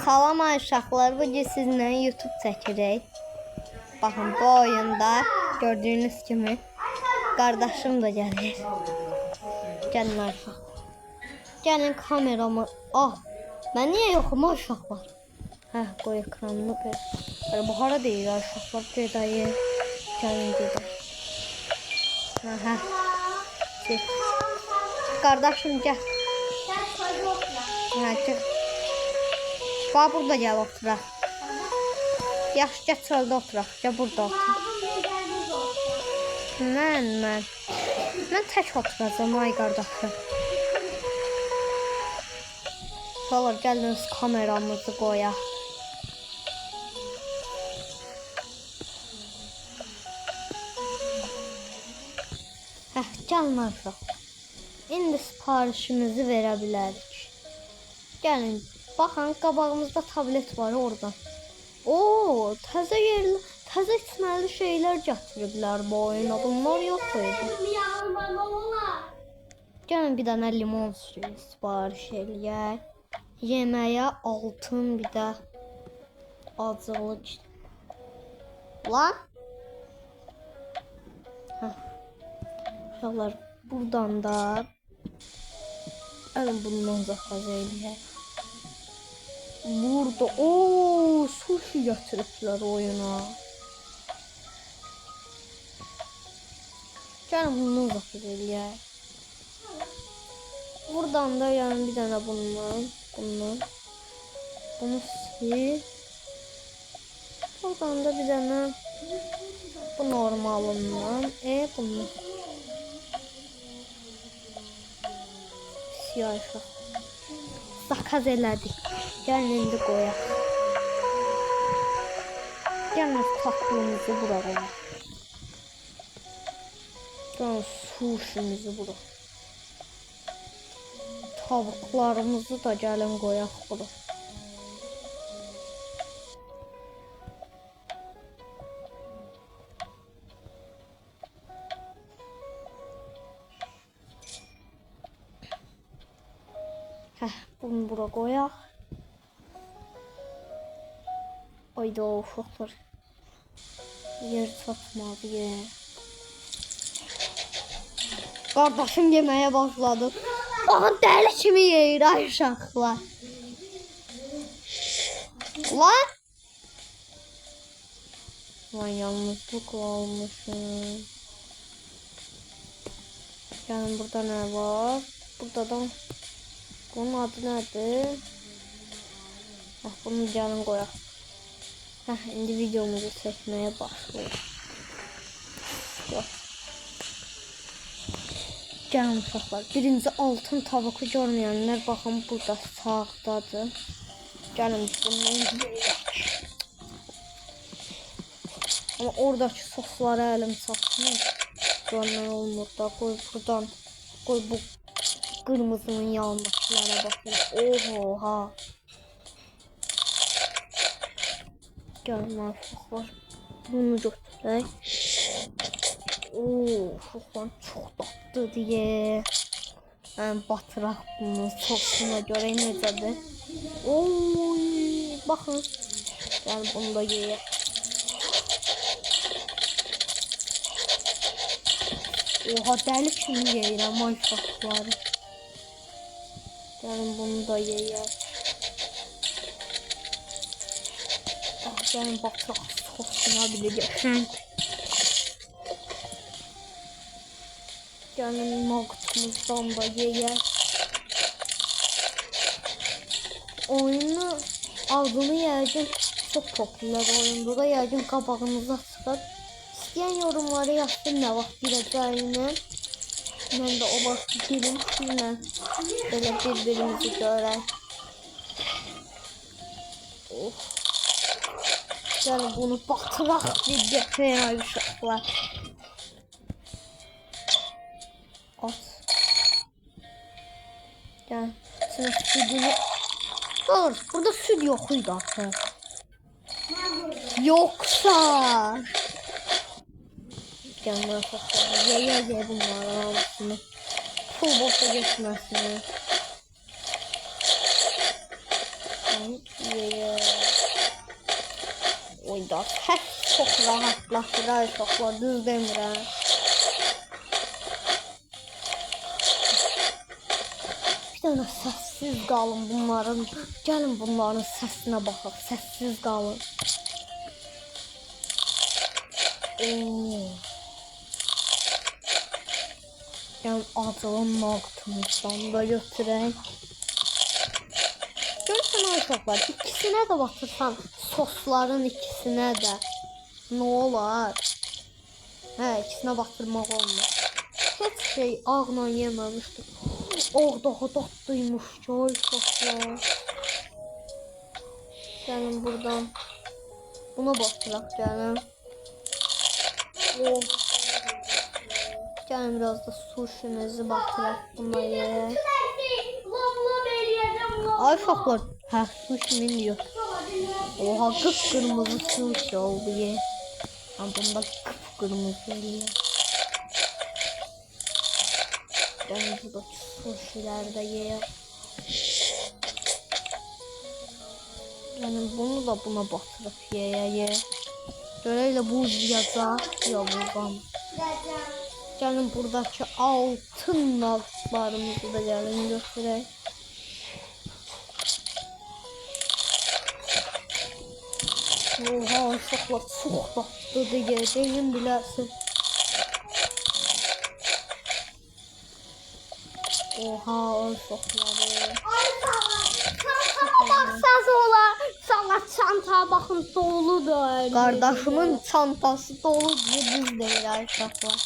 Salam uşaqlar, bugün sizinlə YouTube çəkəcək. Baxın, bu oyunda gördüyünüz kimi qardaşım da gəlir. Gəlin uşaq. Gəlin kameramı. Mən niyə yoxum uşaqlar? Qoy ekranını qoy. Bu hara deyir uşaqlar, gedəyim. Gəlin gedək. Qardaşım gəl. Gəl. Bax, burada gəl oturaq. Yaxşı, gəl çöldə oturaq. Gəl, burada otur. Mən tək oturacam, ay qardaşım. Sonra gəlin kameramızı qoyaq. Gəlin artıq. İndi siparişimizi verə bilərik. Gəlin, baxın, qabağımızda tablet var oradan. Təzə yerli, təzə içməli şeylər gətiriblər bu oyuna. Bunlar yox idi. Gəlin, bir dənə limon suyu sipariş eləyək. Yeməyə altın, bir də acılı. Lan? Uşaqlar, buradan da gəlin bundan zakaz eləyək. Burada sushi gətiriblər oyuna. Gəlin bundan zakaz eləyək. Buradan da yəni bir dənə bundan. Bunu sil. Buradan da bir dənə bu normalından. Bunu siyah uşaq. Zakaz elədik. Gəlin indi qoyaq. Gəlin tatlımızı bura qoyaq. Gəlin sushimizi bura. Tavuklarımızı da gəlin qoyaq bura. Bunu bura qoyaq. Ayda uşaqlar. Yer çatmadı yer. Qardaşım yeməyə başladı. Baxın, dəli kimi yeyir ay uşaqlar. Lan? Yalnızlık olmuşum. Gəlin, burada nə var? Burada da bunun adı nədir? Bunu gəlin qoyaq. İndi videomuzu çəkməyə başlayaq. Gəlin uşaqlar, birinci altın tavuku görməyənlər baxın burada sağdadır. Gəlin bundan yeyək. Amma oradakı sosları əlim çatmır. Görmək olmur da, qoy buradan, qoy bu qırmızının yanındakilərə baxın. Oha! Gəlin uşaqlar, bunu götürək. Uşaqlar çox dadlı deyə. Batıraq bunu sosuna görə necədir? Baxın. Gəlin bunu da yeyək. Oha, dəli kimi yeyirəm ay uşaqları. Gəlin bunu da yeyək. Gəlin batıraq sosuna bile geçen. Gəlin nuggetimizdan da yeyək. Oyunu adını yəqin çox popüler oyundur da yəqin qabağınıza çıxar. İstəyən yorumlara yazsın nə vaxt girəcəyini. Mən də o vaxt girim sizlə belə bir-birimizi görək. Gəlin bunu batıraq bir gətirək ay uşaqlar. At. Gəlin içine südünü. Dur, burada süd yox idi axı. Yoksa. Gəlin uşaqlar, yeyə bunları hamısını. Pul boşa geçməsin. Oyda səs çox rahatlaşır uşaqlar, düz demirəm. Bir dənə səssiz qalın bunların. Gəlin bunların səsinə baxaq. Səssiz qalın. Gəlin acılı naqtımızdan da götürək. Görürsən uşaqlar, ikisinə də batırsan, sosların ikisinə də nə olar? Hə, ikisinə batırmaq olmaz. Heç şey ağla yeməmişdik. Daha tatlıymış ki uşaqlar. Gəlin buradan buna batıraq gəlin. Gəlin biraz da suşimizi batıraq buna yeyək. Ay uşaqlar, hə, suşimin yox. Oha, qıpqırmızı suşi oldu ye. Bunda qıpqırmızı eləyək. Gəlin buradakı suşiləri də yeyək. Yəni bunu da buna batırıb yeyək. Görəklə bu uzayacaq ya buradan. Gəlin buradakı altın naqtlarımızı da gəlin götürək. Oha uşaqlar, çox tatlıdır deyim bilərsin. Oha uşaqları. Baxsanız olar. Uşaqlar çantaya baxın, doludur. Qardaşımın çantası dolu deyə düz deyir uşaqlar.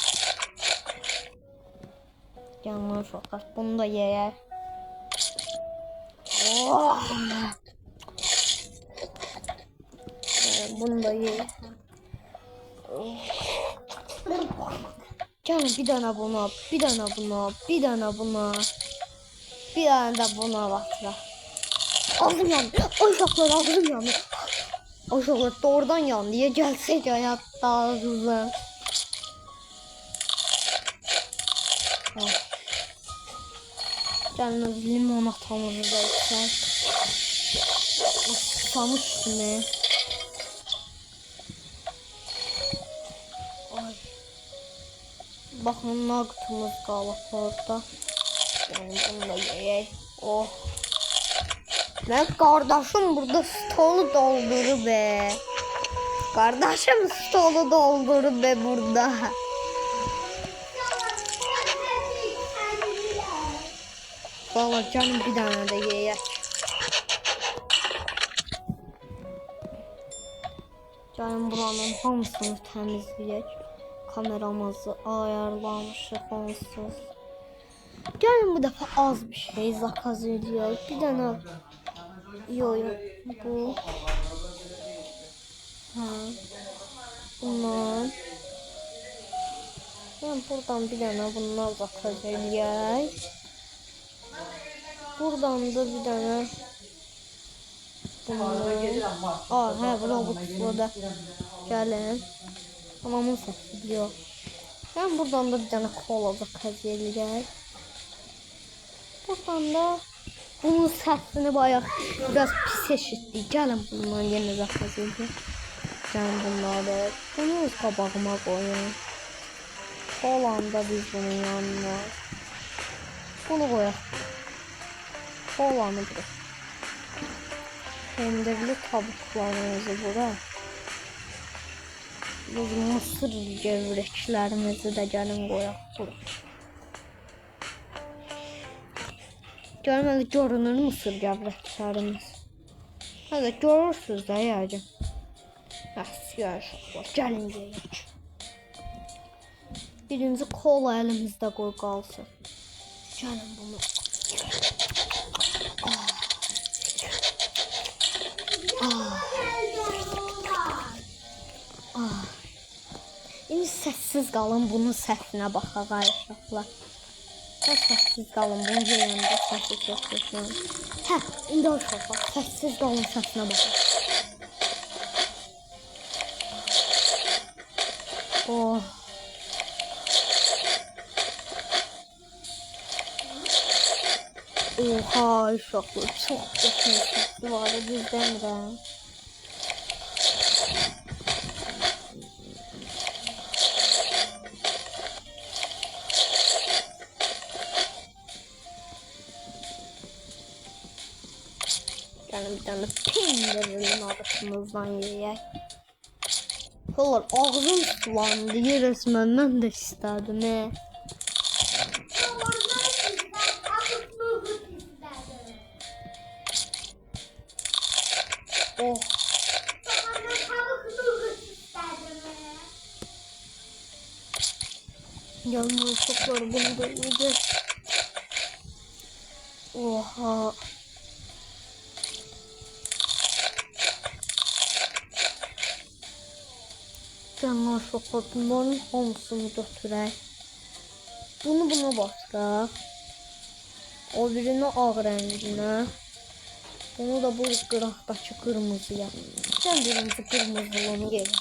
Gəlin uşaqlar, bunu da yeyək. Bunu da yeyək. Gəlin bir dənə buna, bir dənə buna, bir dənə buna, bir dənə də buna batıraq. Ağzım yandı. Uşaqlar, ağzım yandı. Uşaqlar doğrudan yandı. Ya gəlsək həyatda ağzım. Gəlin limonatamızı da içək. Susamış kimi. Baxın, naqtımız qalıb orada. Yəni bunu da yeyək. Oh. Mən qardaşım burada stolu doldurur be. Qardaşım stolu doldurur be burada. Valla canım bir dənə də yeyək. Gəlin buranın hamısını təmizləyək. Kameramızı ayarlamışıq onsuz. Gəlin bu dəfə az bir şey zakaz edək. Bir dənə bu. Hə. Bundan. Yəni buradan bir dənə bundan zakaz edək. Buradan da bir dənə bundan. Hə, robotla gəlin. Anamın səsi biliyor. Ben buradan da bir tane kola zakaz edəcək. Buradan da bunun səsini bayağı biraz pis eşitdik. Gəlin bundan yenə zakaz edək. Gəlin bunları. Bunu öz qabağıma qoyun. Kolanı da biz bunun yanına. Bunu qoyaq. Kolanı bura. Pendirli tavuklarımızı bura. Biz mısır gevreklerimizi de gəlin qoyaq bura. Görməli görünür mısır gevreklerimiz. Hələ görürsünüz də yəqin. Uşaqlar, gəlin yeyək. Birinci kola əlimizdə qoy qalsın. Gəlin bunu. İndi səssiz qalın, bunun səsinə baxaq uşaqlar. Səssiz qalın, bunu yeyəndə səsi çox gözləyəm. Hə, indi uşaqlar, səssiz qalın, səsinə baxaq. Oh. Oha uşaqlar, çox geçmişdir var da düzdəmirəm. Gəlin bir dənə pendirin arasımızdan yeyək. Olar, ağzım sulandı, resmen mən də istədim. Oh. Gelme uşaqlar, bunu da yiyəcək. Oha. Canlar uşaqlar, bunların hamısını götürək. Bunu buna basaq. O birini ağ rənginə. Bunu da bu qıraqdakı qırmızıya. Sən birinci qırmızılığını yerim.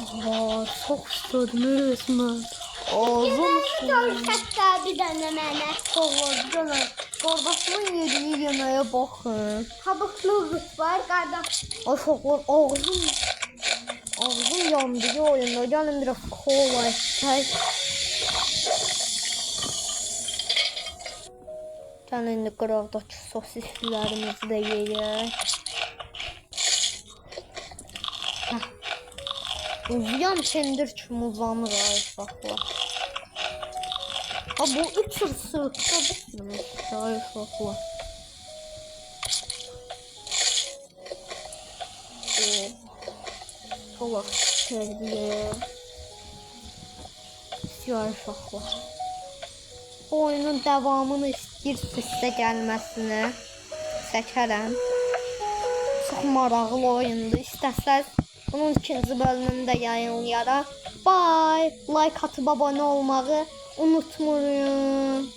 Oha, çox istedim resmen. Ağzım sulandı. Hatta bir dənə mənə. Oha, canlar. Qardaşımın yediği yeməyə baxın. Kabuklu qut var, qardaş. Uşaqlar, ağzım yandı ya oyunda. Gəlin biraz kola içək. Gəlin indi qıraqdakı sosislərimizi də yeyək. Uzayan pendir kimi uzanır uşaqlar. Ha, bu 3 yıl sırtda bitmemiş uşaqlar. Kola terbiye. İstiyor uşaqlar. Bu oyunun devamını istəyirsinizsə gəlməsini çəkərəm. Çox maraqlı oyundur. İstəsəz bunun ikinci bölümünü də yayınlayaraq. Bye. Like atıp abone olmağı unutmayın.